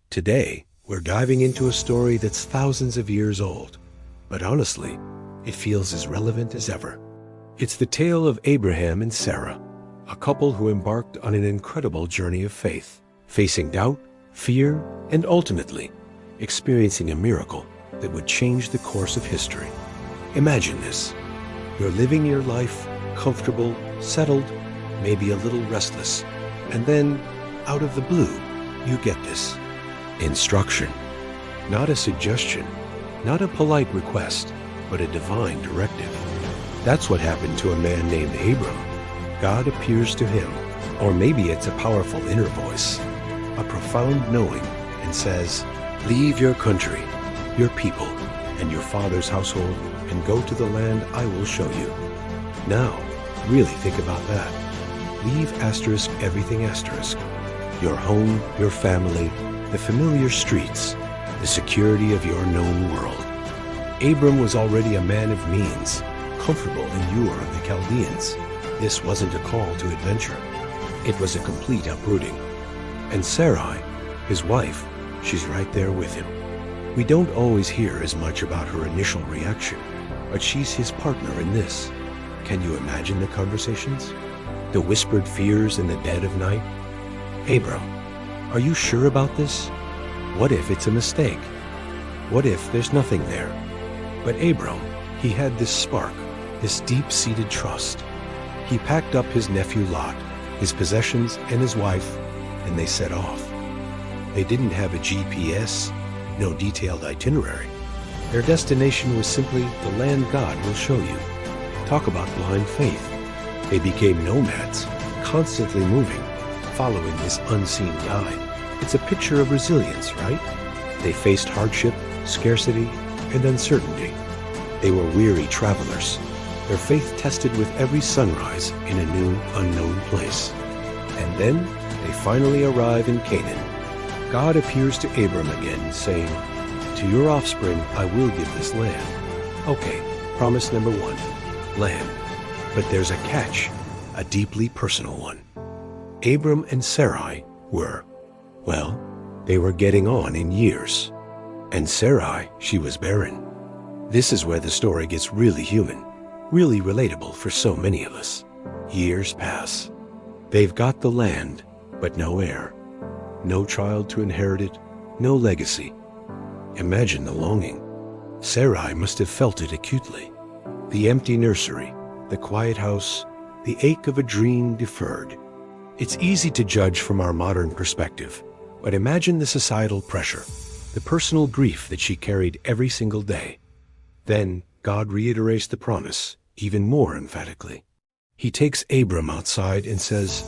Today, we're diving into a story that's thousands of years old, but honestly, it feels as relevant as ever. It's the tale of Abraham and Sarah, a couple who embarked on an incredible journey of faith, facing doubt, fear, and ultimately, experiencing a miracle that would change the course of history. Imagine this. You're living your life, comfortable, settled, maybe a little restless, and then, out of the blue, you get this. Instruction. Not a suggestion, not a polite request, but a divine directive. That's what happened to a man named Abram. God appears to him, or maybe it's a powerful inner voice, a profound knowing, and says, "Leave your country, your people, and your father's household, and go to the land I will show you." Now, really think about that. Leave everything your home, your family, the familiar streets, the security of your known world. Abram was already a man of means, comfortable in Ur of the Chaldeans. This wasn't a call to adventure. It was a complete uprooting. And Sarai, his wife, she's right there with him. We don't always hear as much about her initial reaction, but she's his partner in this. Can you imagine the conversations? The whispered fears in the dead of night? Abram, are you sure about this? What if it's a mistake? What if there's nothing there? But Abram, he had this spark, this deep-seated trust. He packed up his nephew Lot, his possessions, and his wife, and they set off. They didn't have a GPS, no detailed itinerary. Their destination was simply the land God will show you. Talk about blind faith. They became nomads, constantly moving, following this unseen guide. It's a picture of resilience, right? They faced hardship, scarcity, and uncertainty. They were weary travelers, their faith tested with every sunrise in a new, unknown place. And then they finally arrive in Canaan. God appears to Abram again, saying, "To your offspring I will give this land." Okay, promise number one, land. But there's a catch, a deeply personal one. Abram and Sarai were, well, they were getting on in years. And Sarai, she was barren. This is where the story gets really human, really relatable for so many of us. Years pass. They've got the land, but no heir. No child to inherit it, no legacy. Imagine the longing. Sarai must have felt it acutely. The empty nursery, the quiet house, the ache of a dream deferred. It's easy to judge from our modern perspective, but imagine the societal pressure, the personal grief that she carried every single day. Then God reiterates the promise even more emphatically. He takes Abram outside and says,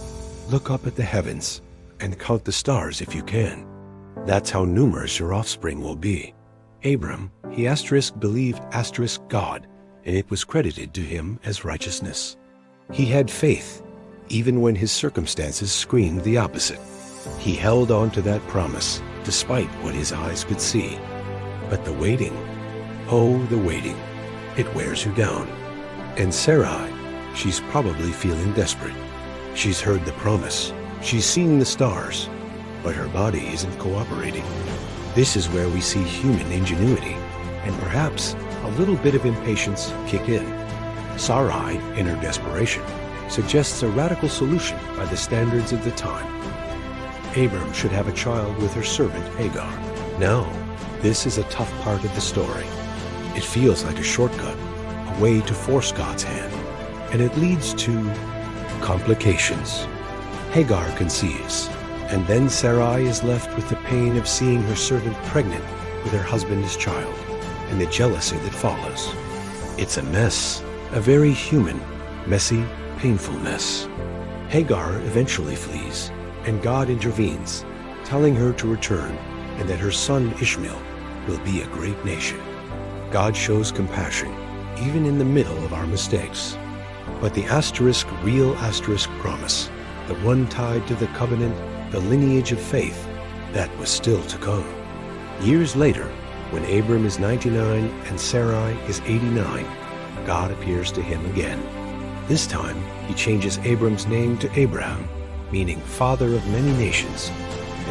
"Look up at the heavens and count the stars if you can. That's how numerous your offspring will be." Abram, he believed God, and it was credited to him as righteousness. He had faith, even when his circumstances screamed the opposite. He held on to that promise, despite what his eyes could see. But the waiting, oh, the waiting, it wears you down. And Sarai, she's probably feeling desperate. She's heard the promise, she's seen the stars, but her body isn't cooperating. This is where we see human ingenuity, and perhaps a little bit of impatience kick in. Sarai, in her desperation, suggests a radical solution by the standards of the time. Abram should have a child with her servant Hagar. Now, this is a tough part of the story. It feels like a shortcut, a way to force God's hand, and it leads to complications. Hagar conceives, and then Sarai is left with the pain of seeing her servant pregnant with her husband's child, and the jealousy that follows. It's a mess, a very human, messy, painful mess. Hagar eventually flees, and God intervenes, telling her to return and that her son Ishmael will be a great nation. God shows compassion, even in the middle of our mistakes. But the real promise, the one tied to the covenant, the lineage of faith, that was still to come. Years later, when Abram is 99 and Sarai is 89, God appears to him again. This time, he changes Abram's name to Abraham, meaning father of many nations,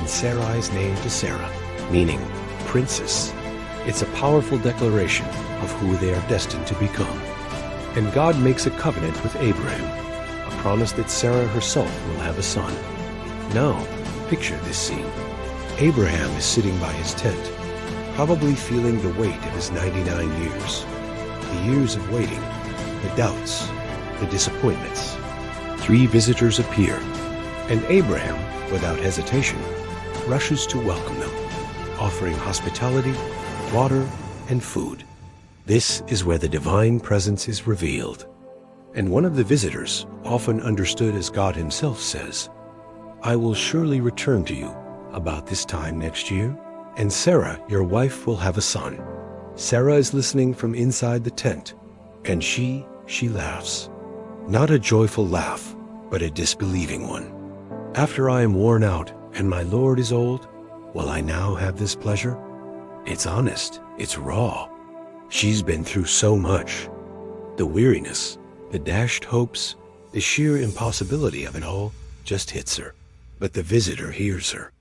and Sarai's name to Sarah, meaning princess. It's a powerful declaration of who they are destined to become. And God makes a covenant with Abraham, a promise that Sarah herself will have a son. Now, picture this scene. Abraham is sitting by his tent, probably feeling the weight of his 99 years. The years of waiting, the doubts, the disappointments. 3 visitors appear, and Abraham, without hesitation, rushes to welcome them, offering hospitality, water, and food. This is where the divine presence is revealed. And one of the visitors, often understood as God himself, says, "I will surely return to you about this time next year, and Sarah, your wife, will have a son." Sarah is listening from inside the tent, and she laughs. Not a joyful laugh, but a disbelieving one. "After I am worn out and my Lord is old, will I now have this pleasure?" It's honest, it's raw. She's been through so much. The weariness, the dashed hopes, the sheer impossibility of it all just hits her. But the visitor hears her.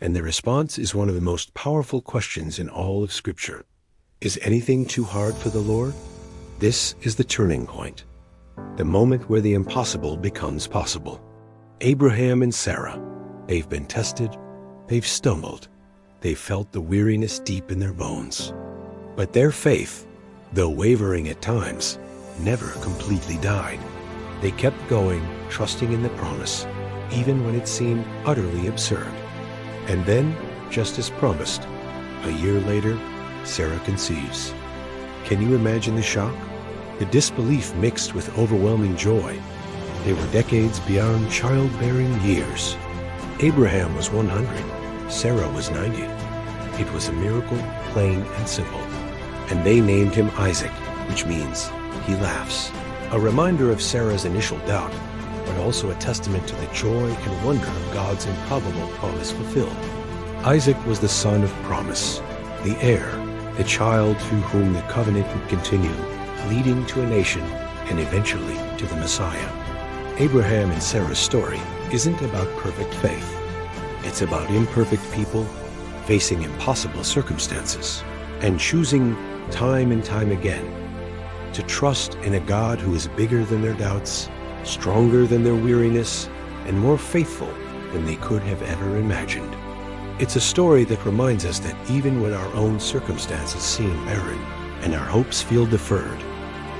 And the response is one of the most powerful questions in all of Scripture. Is anything too hard for the Lord? This is the turning point. The moment where the impossible becomes possible. Abraham and Sarah, they've been tested, they've stumbled, they've felt the weariness deep in their bones. But their faith, though wavering at times, never completely died. They kept going, trusting in the promise, even when it seemed utterly absurd. And then, just as promised, a year later, Sarah conceives. Can you imagine the shock? The disbelief mixed with overwhelming joy. They were decades beyond childbearing years. Abraham was 100, Sarah was 90. It was a miracle, plain and simple. And they named him Isaac, which means he laughs. A reminder of Sarah's initial doubt, but also a testament to the joy and wonder of God's improbable promise fulfilled. Isaac was the son of promise, the heir, the child through whom the covenant would continue, leading to a nation and eventually to the Messiah. Abraham and Sarah's story isn't about perfect faith. It's about imperfect people facing impossible circumstances and choosing time and time again to trust in a God who is bigger than their doubts, stronger than their weariness, and more faithful than they could have ever imagined. It's a story that reminds us that even when our own circumstances seem barren and our hopes feel deferred,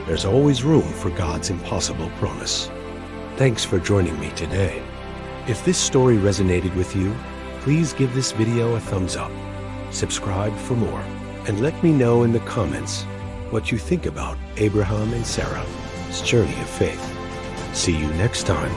there's always room for God's impossible promise. Thanks for joining me today. If this story resonated with you, please give this video a thumbs up, subscribe for more, and let me know in the comments what you think about Abraham and Sarah's journey of faith. See you next time.